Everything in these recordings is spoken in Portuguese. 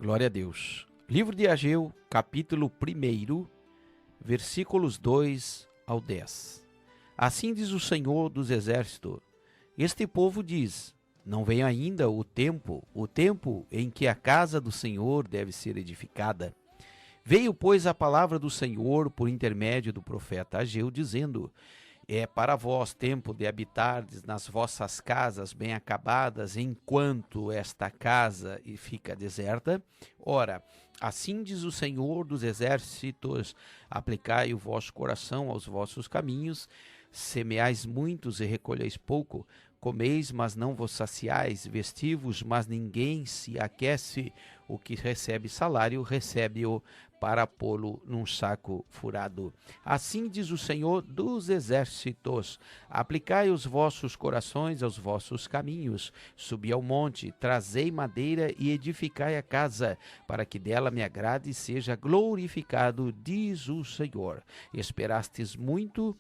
Glória a Deus. Livro de Ageu, capítulo 1, versículos 2 ao 10. Assim diz o Senhor dos Exércitos: Este povo diz: não vem ainda o tempo em que a casa do Senhor deve ser edificada. Veio, pois, a palavra do Senhor por intermédio do profeta Ageu, dizendo: É para vós tempo de habitardes nas vossas casas bem acabadas, enquanto esta casa fica deserta? Ora, assim diz o Senhor dos Exércitos: aplicai o vosso coração aos vossos caminhos, semeais muitos e recolheis pouco, comeis, mas não vos saciais, vestivos, mas ninguém se aquece. O que recebe salário, recebe-o para pô-lo num saco furado. Assim diz o Senhor dos Exércitos: aplicai os vossos corações aos vossos caminhos, subi ao monte, trazei madeira e edificai a casa, para que dela me agrade e seja glorificado, diz o Senhor. Esperastes muito,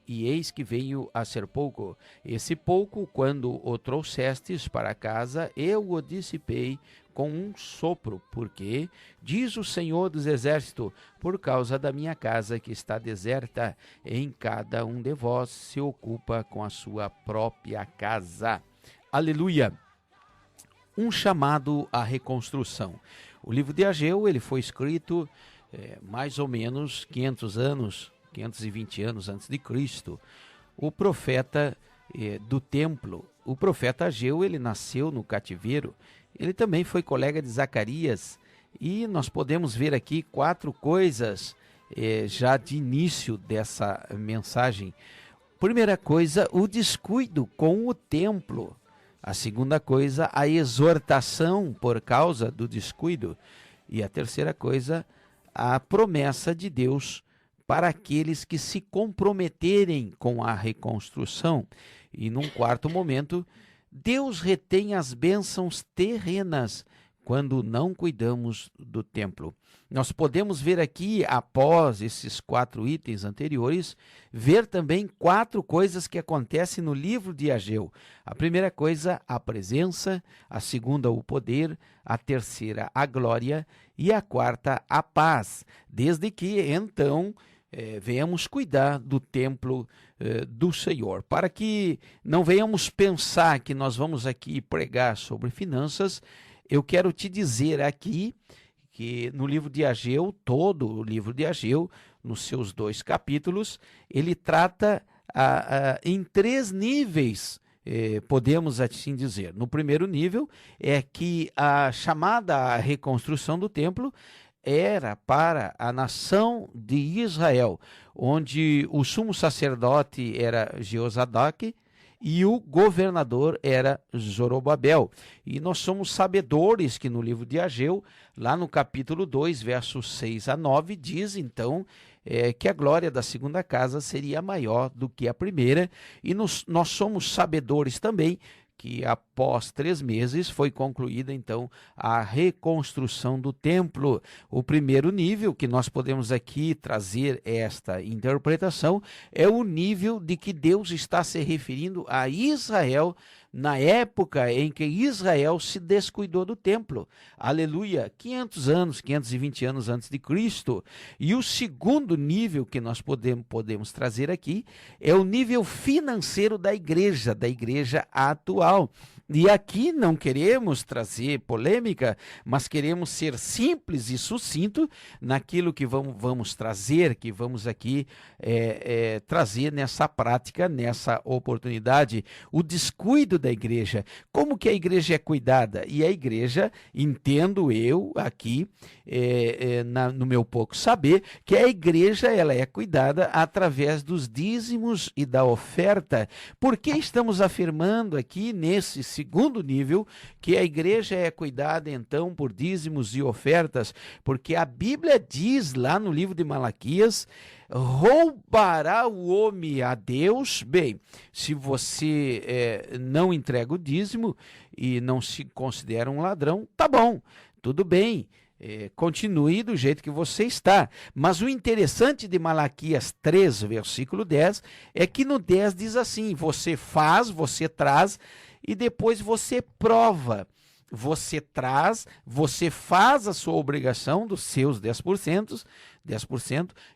e eis que veio a ser pouco. Esse pouco, quando o trouxestes para casa, eu o dissipei com um sopro, porque, diz o Senhor dos Exércitos, por causa da minha casa que está deserta, em cada um de vós se ocupa com a sua própria casa. Aleluia! Um chamado à reconstrução. O livro de Ageu, ele foi escrito mais ou menos 520 anos antes de Cristo. O profeta do templo, o profeta Ageu, ele nasceu no cativeiro. Ele também foi colega de Zacarias, e nós podemos ver aqui 4 coisas já de início dessa mensagem. Primeira coisa, o descuido com o templo. A segunda coisa, a exortação por causa do descuido. E a terceira coisa, a promessa de Deus para aqueles que se comprometerem com a reconstrução. E num quarto momento, Deus retém as bênçãos terrenas quando não cuidamos do templo. Nós podemos ver aqui, após esses 4 itens anteriores, ver também 4 coisas que acontecem no livro de Ageu. A primeira coisa, a presença; a segunda, o poder; a terceira, a glória; e a quarta, a paz. Desde que, então, venhamos cuidar do templo do Senhor, para que não venhamos pensar que nós vamos aqui pregar sobre finanças. Eu quero te dizer aqui que no livro de Ageu, todo o livro de Ageu, nos seus 2 capítulos, ele trata em 3 níveis, podemos assim dizer. No primeiro nível é que a chamada reconstrução do templo era para a nação de Israel, onde o sumo sacerdote era Jeozadak e o governador era Zorobabel. E nós somos sabedores que no livro de Ageu, lá no capítulo 2, versos 6 a 9, diz então que a glória da segunda casa seria maior do que a primeira. E nós somos sabedores também que após 3 meses foi concluída então a reconstrução do templo. O primeiro nível que nós podemos aqui trazer esta interpretação é o nível de que Deus está se referindo a Israel na época em que Israel se descuidou do templo. Aleluia! 520 anos antes de Cristo. E o segundo nível que nós podemos trazer aqui é o nível financeiro da igreja atual. E aqui não queremos trazer polêmica, mas queremos ser simples e sucinto naquilo que vamos trazer, que vamos aqui trazer nessa prática, nessa oportunidade. O descuido da igreja. Como que a igreja é cuidada? E a igreja, entendo eu aqui, no meu pouco saber, que a igreja ela é cuidada através dos dízimos e da oferta. Por que estamos afirmando aqui nesse segundo nível que a igreja é cuidada então por dízimos e ofertas? Porque a Bíblia diz lá no livro de Malaquias: roubará o homem a Deus? Bem, se você não entrega o dízimo e não se considera um ladrão, tá bom, tudo bem. Continue do jeito que você está. Mas o interessante de Malaquias 3, versículo 10, é que no 10 diz assim: você faz, você traz e depois você prova. você traz, você faz a sua obrigação dos seus 10%,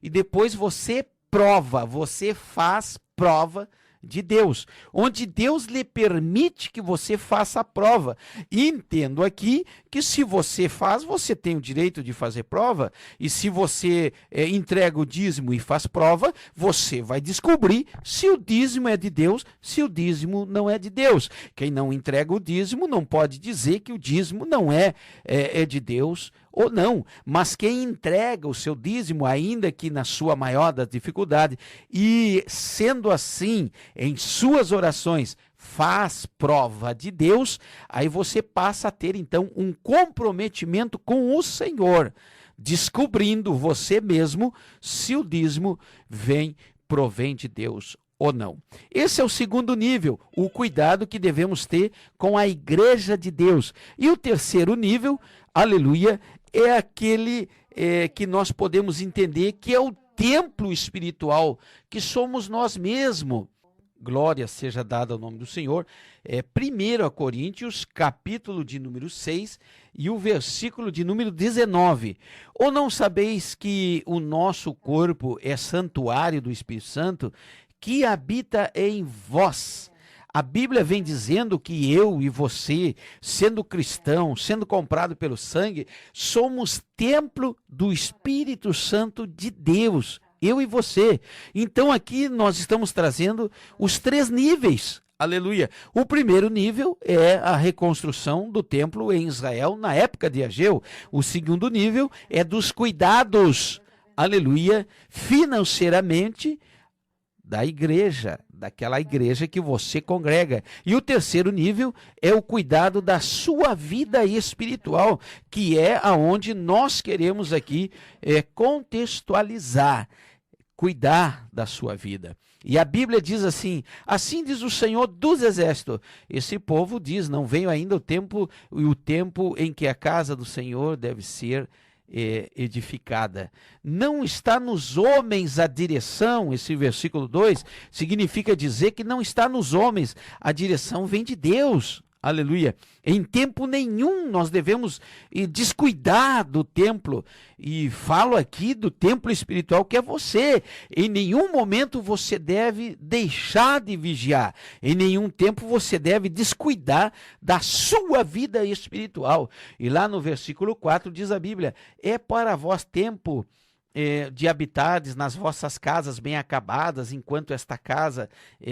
e depois você prova, você faz prova de Deus, onde Deus lhe permite que você faça a prova. E entendo aqui que se você faz, você tem o direito de fazer prova, e se você entrega o dízimo e faz prova, você vai descobrir se o dízimo é de Deus, se o dízimo não é de Deus. Quem não entrega o dízimo não pode dizer que o dízimo não é de Deus ou não, mas quem entrega o seu dízimo, ainda que na sua maior das dificuldades, e sendo assim, em suas orações, faz prova de Deus, aí você passa a ter então um comprometimento com o Senhor, descobrindo você mesmo se o dízimo provém de Deus ou não. Esse é o segundo nível, o cuidado que devemos ter com a igreja de Deus. E o terceiro nível, aleluia, é aquele que nós podemos entender que é o templo espiritual, que somos nós mesmos. Glória seja dada ao nome do Senhor. 1 Coríntios, capítulo de número 6 e o versículo de número 19. Ou não sabeis que o nosso corpo é santuário do Espírito Santo, que habita em vós? A Bíblia vem dizendo que eu e você, sendo cristão, sendo comprado pelo sangue, somos templo do Espírito Santo de Deus, eu e você. Então aqui nós estamos trazendo os 3 níveis, aleluia. O primeiro nível é a reconstrução do templo em Israel na época de Ageu. O segundo nível é dos cuidados, aleluia, financeiramente, da igreja, daquela igreja que você congrega. E o terceiro nível é o cuidado da sua vida espiritual, que é aonde nós queremos aqui contextualizar, cuidar da sua vida. E a Bíblia diz assim: assim diz o Senhor dos Exércitos. Esse povo diz, não veio ainda o tempo em que a casa do Senhor deve ser edificada. Não está nos homens a direção. Esse versículo 2 significa dizer que não está nos homens, a direção vem de Deus. Aleluia. Em tempo nenhum nós devemos descuidar do templo. E falo aqui do templo espiritual que é você. Em nenhum momento você deve deixar de vigiar. Em nenhum tempo você deve descuidar da sua vida espiritual. E lá no versículo 4 diz a Bíblia: é para vós tempo de habitardes nas vossas casas bem acabadas, enquanto esta casa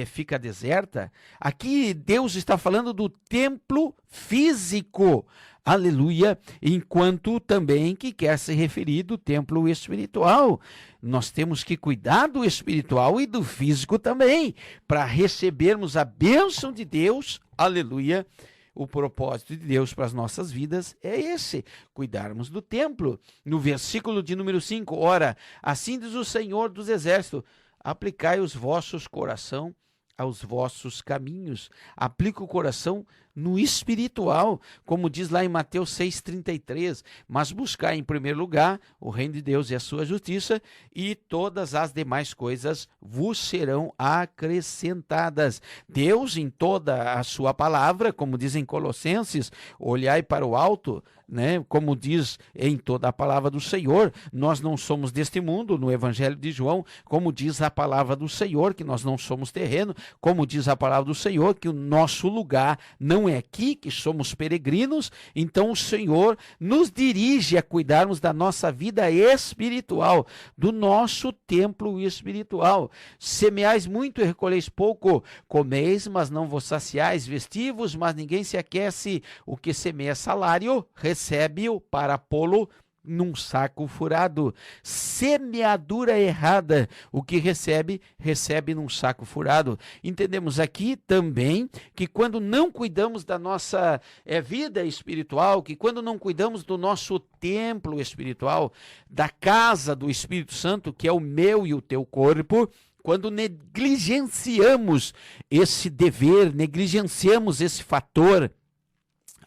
fica deserta. Aqui Deus está falando do templo físico, aleluia, enquanto também que quer se referir do templo espiritual. Nós temos que cuidar do espiritual e do físico também, para recebermos a bênção de Deus, aleluia. O propósito de Deus para as nossas vidas é esse, cuidarmos do templo. No versículo de número 5, ora, assim diz o Senhor dos Exércitos: aplicai os vossos coração aos vossos caminhos. Aplica o coração no espiritual, como diz lá em Mateus 6,33, mas buscar em primeiro lugar o reino de Deus e a sua justiça, e todas as demais coisas vos serão acrescentadas. Deus, em toda a sua palavra, como diz em Colossenses, olhai para o alto, né? Como diz em toda a palavra do Senhor, nós não somos deste mundo. No Evangelho de João, como diz a palavra do Senhor, que nós não somos terreno, como diz a palavra do Senhor, que o nosso lugar não é aqui, que somos peregrinos. Então o Senhor nos dirige a cuidarmos da nossa vida espiritual, do nosso templo espiritual. Semeais muito e recolheis pouco, comeis, mas não vos saciais, vestivos, mas ninguém se aquece. O que semeia salário, recebe-o para pô-lo num saco furado. Semeadura errada, o que recebe num saco furado. Entendemos aqui também que quando não cuidamos da nossa vida espiritual, que quando não cuidamos do nosso templo espiritual, da casa do Espírito Santo, que é o meu e o teu corpo, quando negligenciamos esse dever, negligenciamos esse fator,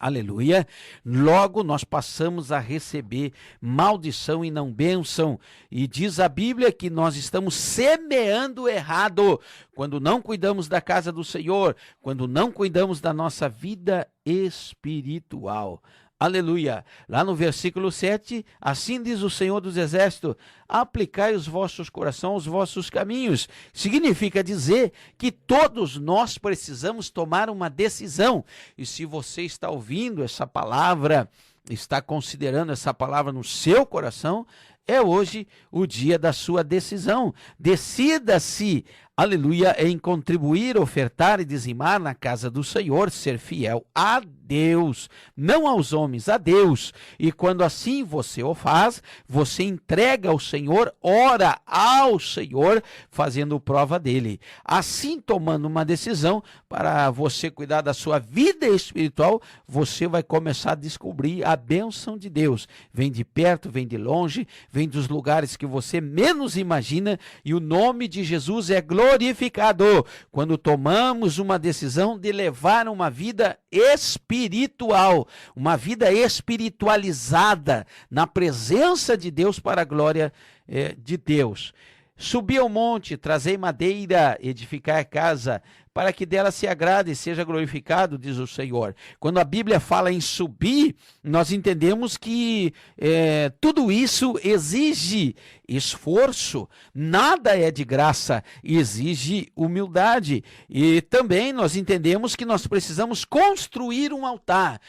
Aleluia. Logo nós passamos a receber maldição e não bênção. E diz a Bíblia que nós estamos semeando errado quando não cuidamos da casa do Senhor, quando não cuidamos da nossa vida espiritual. Aleluia. Lá no versículo 7, assim diz o Senhor dos Exércitos: aplicai os vossos corações, os vossos caminhos. Significa dizer que todos nós precisamos tomar uma decisão. E se você está ouvindo essa palavra, está considerando essa palavra no seu coração, é hoje o dia da sua decisão. Decida-se, aleluia, em contribuir, ofertar e dizimar na casa do Senhor, ser fiel a Deus, não aos homens, a Deus. E quando assim você o faz, você entrega ao Senhor, ora ao Senhor, fazendo prova dele. Assim, tomando uma decisão para você cuidar da sua vida espiritual, você vai começar a descobrir a bênção de Deus. Vem de perto, vem de longe, vem dos lugares que você menos imagina, e o nome de Jesus é glorificado quando tomamos uma decisão de levar uma vida espiritual, uma vida espiritualizada na presença de Deus, para a glória de Deus. Subi ao monte, trazei madeira, edificar a casa, para que dela se agrade e seja glorificado, diz o Senhor. Quando a Bíblia fala em subir, nós entendemos que tudo isso exige esforço, nada é de graça, exige humildade. E também nós entendemos que nós precisamos construir um altar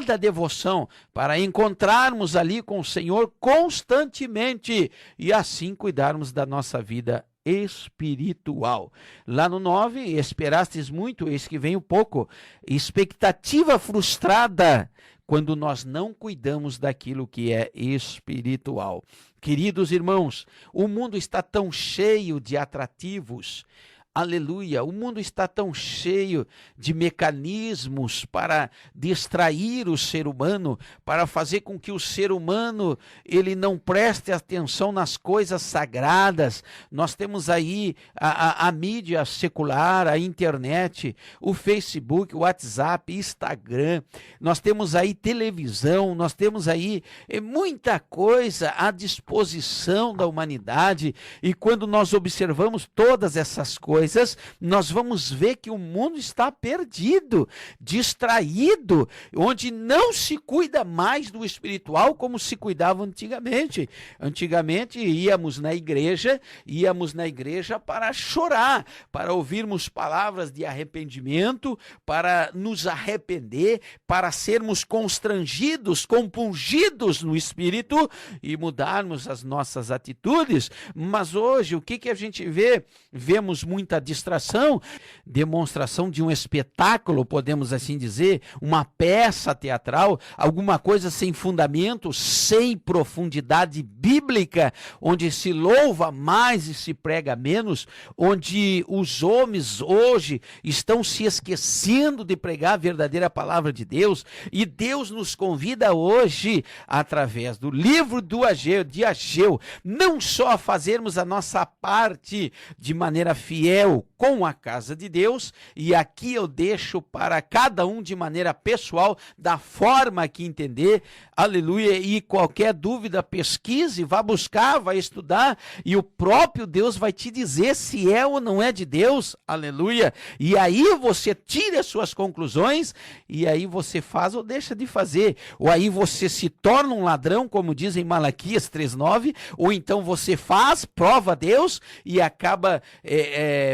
da devoção, para encontrarmos ali com o Senhor constantemente e assim cuidarmos da nossa vida espiritual. Lá no 9, esperastes muito, eis que vem o pouco. Expectativa frustrada quando nós não cuidamos daquilo que é espiritual. Queridos irmãos, o mundo está tão cheio de atrativos. Aleluia, o mundo está tão cheio de mecanismos para distrair o ser humano, para fazer com que o ser humano ele não preste atenção nas coisas sagradas. Nós temos aí a mídia secular, a internet, o Facebook, o WhatsApp, Instagram, nós temos aí televisão, nós temos aí muita coisa à disposição da humanidade, e quando nós observamos todas essas coisas, nós vamos ver que o mundo está perdido, distraído, onde não se cuida mais do espiritual como se cuidava antigamente. Antigamente íamos na igreja para chorar, para ouvirmos palavras de arrependimento, para nos arrepender, para sermos constrangidos, compungidos no espírito e mudarmos as nossas atitudes. Mas hoje o que a gente vê? Vemos muita distração, demonstração de um espetáculo, podemos assim dizer, uma peça teatral, alguma coisa sem fundamento, sem profundidade bíblica, onde se louva mais e se prega menos, onde os homens hoje estão se esquecendo de pregar a verdadeira palavra de Deus. E Deus nos convida hoje, através do livro de Ageu, não só a fazermos a nossa parte de maneira fiel com a casa de Deus, e aqui eu deixo para cada um de maneira pessoal, da forma que entender, aleluia, e qualquer dúvida pesquise, vá buscar, vá estudar, e o próprio Deus vai te dizer se é ou não é de Deus, aleluia, e aí você tira as suas conclusões, e aí você faz ou deixa de fazer, ou aí você se torna um ladrão, como diz em Malaquias 3:9, ou então você faz, prova a Deus, e acaba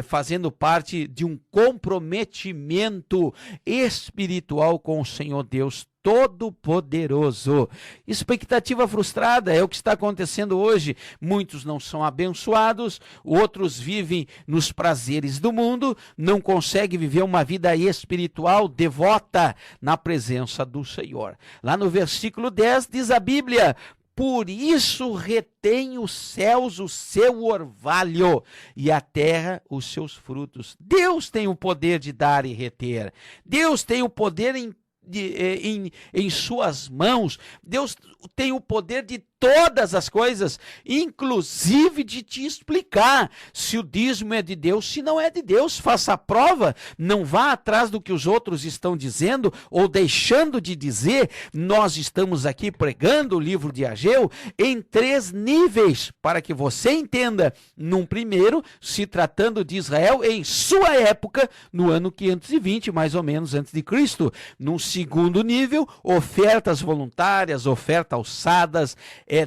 fazendo parte de um comprometimento espiritual com o Senhor Deus Todo-Poderoso. Expectativa frustrada é o que está acontecendo hoje. Muitos não são abençoados, outros vivem nos prazeres do mundo, não conseguem viver uma vida espiritual devota na presença do Senhor. Lá no versículo 10 diz a Bíblia: por isso retém os céus o seu orvalho e a terra os seus frutos. Deus tem o poder de dar e reter. Deus tem o poder em suas mãos. Deus tem o poder de todas as coisas, inclusive de te explicar se o dízimo é de Deus, se não é de Deus. Faça a prova, não vá atrás do que os outros estão dizendo ou deixando de dizer. Nós estamos aqui pregando o livro de Ageu em 3 níveis, para que você entenda. Num primeiro, se tratando de Israel em sua época, no ano 520, mais ou menos, antes de Cristo. Num segundo nível, ofertas voluntárias, ofertas alçadas,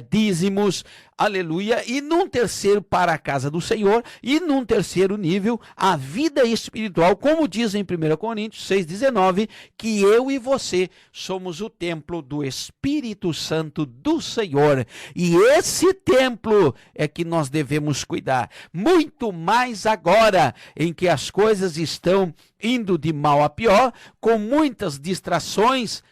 dízimos, aleluia. E num terceiro, para a casa do Senhor. E num terceiro nível, a vida espiritual, como diz em 1 Coríntios 6,19, que eu e você somos o templo do Espírito Santo do Senhor. E esse templo é que nós devemos cuidar. Muito mais agora, em que as coisas estão indo de mal a pior, com muitas distrações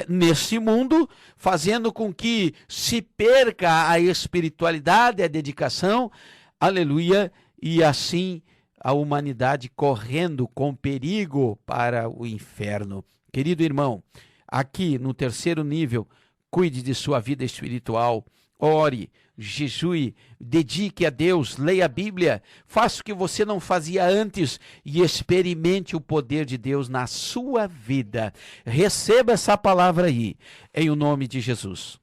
nesse mundo, fazendo com que se perca a espiritualidade, a dedicação, aleluia, e assim a humanidade correndo com perigo para o inferno. Querido irmão, aqui no terceiro nível, cuide de sua vida espiritual, ore, jejue, dedique a Deus, leia a Bíblia, faça o que você não fazia antes e experimente o poder de Deus na sua vida. Receba essa palavra aí, em o nome de Jesus.